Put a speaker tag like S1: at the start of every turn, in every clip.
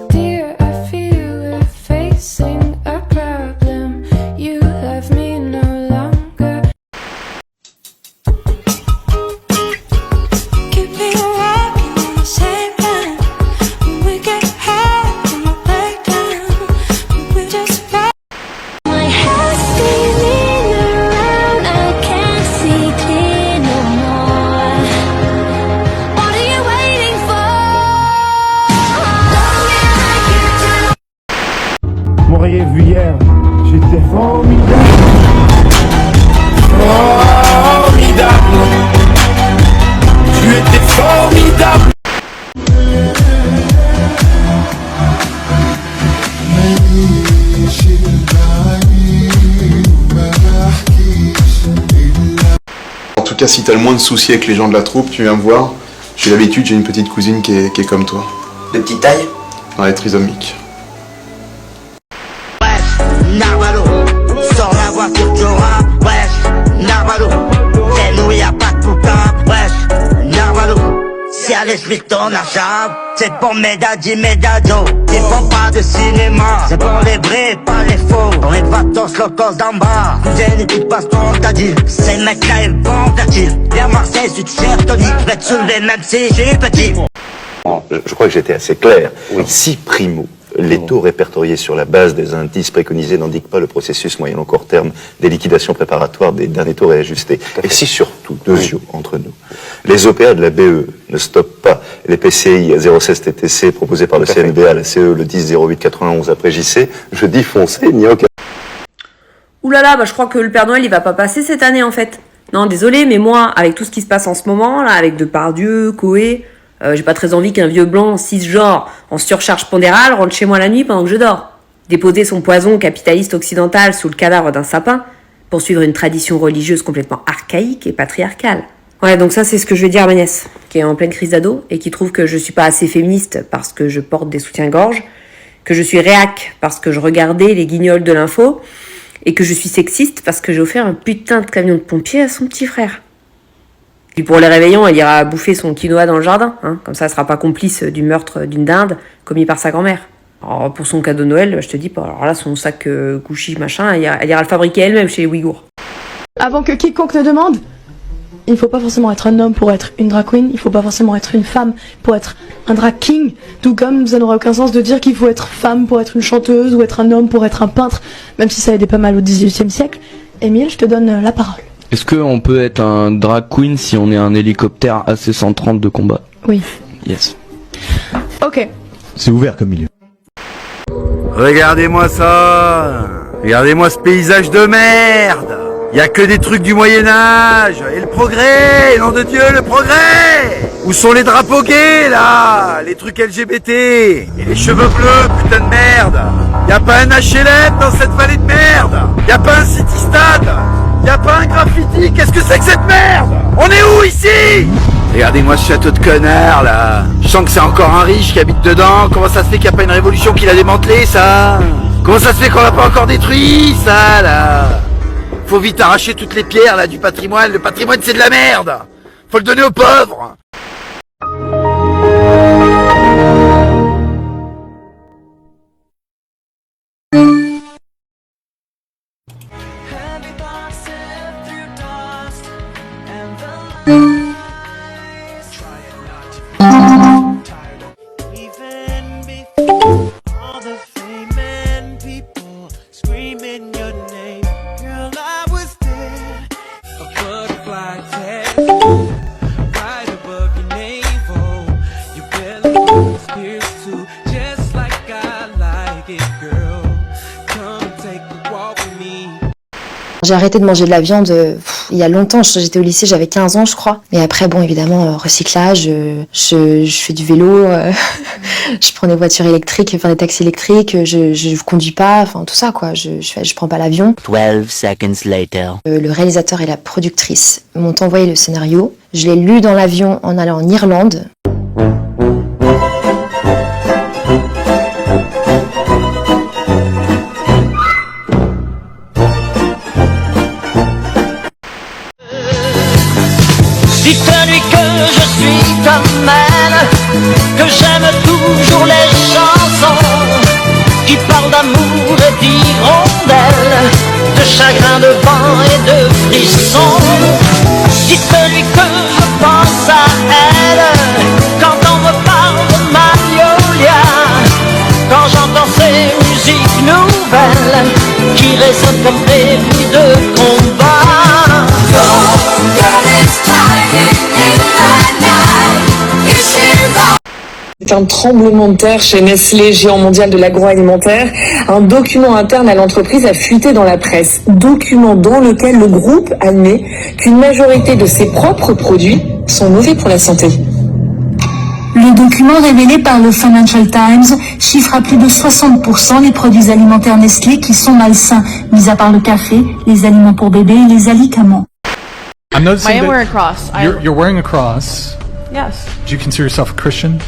S1: Dear, I feel we're facing a problem. You love me no longer. Keep me walking on the same line. When we get high in my breakdown, we just ride. My head's spinning around. I can't see clear no more. What are you waiting for?
S2: M'auriez vu hier, j'étais formidable. Formidable. Tu étais formidable.
S3: En tout cas, si t'as le moins de soucis avec les gens de la troupe, tu viens me voir. J'ai l'habitude, j'ai une petite cousine qui est comme toi.
S4: De petite taille?
S3: Ouais, trisomique.
S5: Narvalo, sors la voiture du rap, wesh, Narvalo, c'est nous y'a pas de poutin, wesh, Narvalo, si allez je ton argent, c'est pour mes daddy, mes dados, ils font pas de cinéma, c'est pour les vrais, pas les faux, pour les vatos locos d'en bas, cousin n'écoute pas ce qu'on t'a dit, ces mecs-là ils vont platir, viens Marseille, si tu cher Tony, je vais te soulever même si j'ai petit.
S6: Je crois que j'étais assez clair. Si primo, les taux répertoriés sur la base des indices préconisés n'indiquent pas le processus moyen long court terme des liquidations préparatoires des derniers taux réajustés. Et si surtout, deux entre nous, les OPA de la BE ne stoppent pas les PCI à 0,16 TTC proposés par le CNBA, la CE, le 10-08-91 après JC, je dis foncez, il n'y a aucun...
S7: Ouh là là, bah je crois que le Père Noël il va pas passer cette année en fait. Non, désolé, mais moi, avec tout ce qui se passe en ce moment, là, avec Depardieu, Coé, j'ai pas très envie qu'un vieux blanc cisgenre en surcharge pondérale rentre chez moi la nuit pendant que je dors. Déposer son poison capitaliste occidental sous le cadavre d'un sapin pour suivre une tradition religieuse complètement archaïque et patriarcale. Ouais, donc ça c'est ce que je vais dire à ma nièce, qui est en pleine crise d'ado et qui trouve que je suis pas assez féministe parce que je porte des soutiens-gorge, que je suis réac parce que je regardais les guignols de l'info, et que je suis sexiste parce que j'ai offert un putain de camion de pompiers à son petit frère. Puis pour les réveillons, elle ira bouffer son quinoa dans le jardin, hein, comme ça elle sera pas complice du meurtre d'une dinde commis par sa grand-mère. Alors pour son cadeau de Noël, je te dis pas, alors là son sac Gucci machin, elle ira le fabriquer elle-même chez les Ouïghours.
S8: Avant que quiconque ne demande, il ne faut pas forcément être un homme pour être une drag queen, il faut pas forcément être une femme pour être un drag king, tout comme ça n'aurait aucun sens de dire qu'il faut être femme pour être une chanteuse ou être un homme pour être un peintre, même si ça aidait pas mal au XVIIIe siècle. Émile, je te donne la parole.
S9: Est-ce qu'on peut être un drag queen si on est un hélicoptère AC-130 de combat?
S8: Oui.
S9: Yes.
S8: Ok.
S2: C'est ouvert comme milieu.
S10: Regardez-moi ça. Regardez-moi ce paysage de merde. Y a que des trucs du Moyen-Âge. Et le progrès, nom de Dieu, le progrès. Où sont les drapeaux gays, là? Les trucs LGBT. Et les cheveux bleus, putain de merde. Y a pas un HLM dans cette vallée de merde. Y a pas un city-stade. Y a pas un graffiti. Qu'est-ce que c'est que cette merde? On est où ici? Regardez-moi ce château de connard, là. Je sens que c'est encore un riche qui habite dedans. Comment ça se fait qu'il n'y a pas une révolution qui l'a démantelé, ça? Comment ça se fait qu'on l'a pas encore détruit, ça, là? Faut vite arracher toutes les pierres, là, du patrimoine. Le patrimoine, c'est de la merde. Faut le donner aux pauvres.
S11: J'ai arrêté de manger de la viande il y a longtemps, j'étais au lycée, j'avais 15 ans je crois. Et après bon évidemment recyclage, je fais du vélo, je prends des voitures électriques, enfin des taxis électriques, je conduis pas, enfin tout ça quoi, je prends pas l'avion.
S5: 12 seconds later.
S11: Le réalisateur et la productrice m'ont envoyé le scénario, je l'ai lu dans l'avion en allant en Irlande.
S5: Dites-lui que je suis comme elle, que j'aime tout. chagrin de vent et de frissons. Dites-lui que je pense à elle quand on me parle de Magnolia, quand j'entends ces musiques nouvelles qui résonnent comme des bruits de combat.
S4: C'est un tremblement de terre chez Nestlé, géant mondial de l'agroalimentaire. Un document interne à l'entreprise a fuité dans la presse. Document dans lequel le groupe admet qu'une majorité de ses propres produits sont mauvais pour la santé.
S1: Le document révélé par le Financial Times chiffre à plus de 60% les produits alimentaires Nestlé qui sont malsains, mis à part le café, les aliments pour bébés et les alicaments.
S12: I'm noticing
S13: I am
S12: that
S13: wearing a cross.
S12: You're wearing a cross.
S13: Yes.
S12: Do you consider yourself a Christian?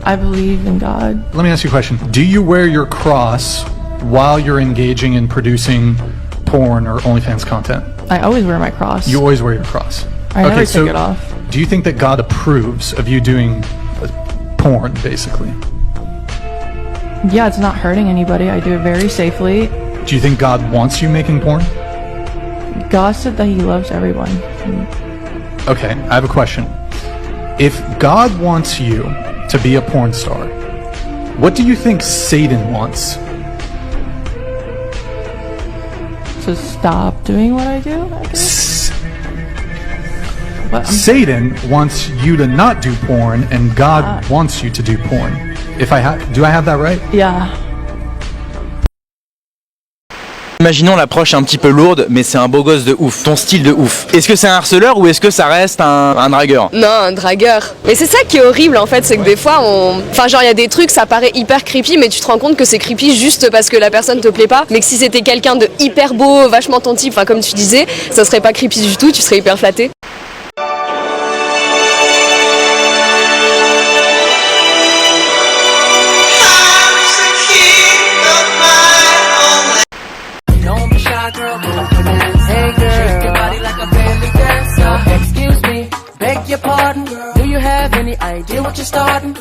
S13: I believe in God.
S12: Let me ask you a question. Do you wear your cross while you're engaging in producing porn or OnlyFans content?
S13: I always wear my cross.
S12: You always wear your cross.
S13: I never take it off.
S12: Do you think that God approves of you doing porn, basically?
S13: Yeah, it's not hurting anybody. I do it very safely.
S12: Do you think God wants you making porn?
S13: God said that He loves everyone.
S12: Okay, I have a question. If God wants you to be a porn star, what do you think Satan wants?
S13: To stop doing what I do, I guess?
S12: Satan wants you to not do porn, and God wants you to do porn. Do I have that right?
S13: Yeah.
S14: Imaginons l'approche un petit peu lourde, mais c'est un beau gosse de ouf, ton style de ouf. Est-ce que c'est un harceleur ou est-ce que ça reste un dragueur?
S15: Non, un dragueur. Mais c'est ça qui est horrible en fait, c'est que des fois Enfin genre il y a des trucs, ça paraît hyper creepy, mais tu te rends compte que c'est creepy juste parce que la personne te plaît pas. Mais que si c'était quelqu'un de hyper beau, vachement ton type, enfin comme tu disais, ça serait pas creepy du tout, tu serais hyper flatté.
S16: Excuse me, beg your pardon. Do you have any idea what you're starting?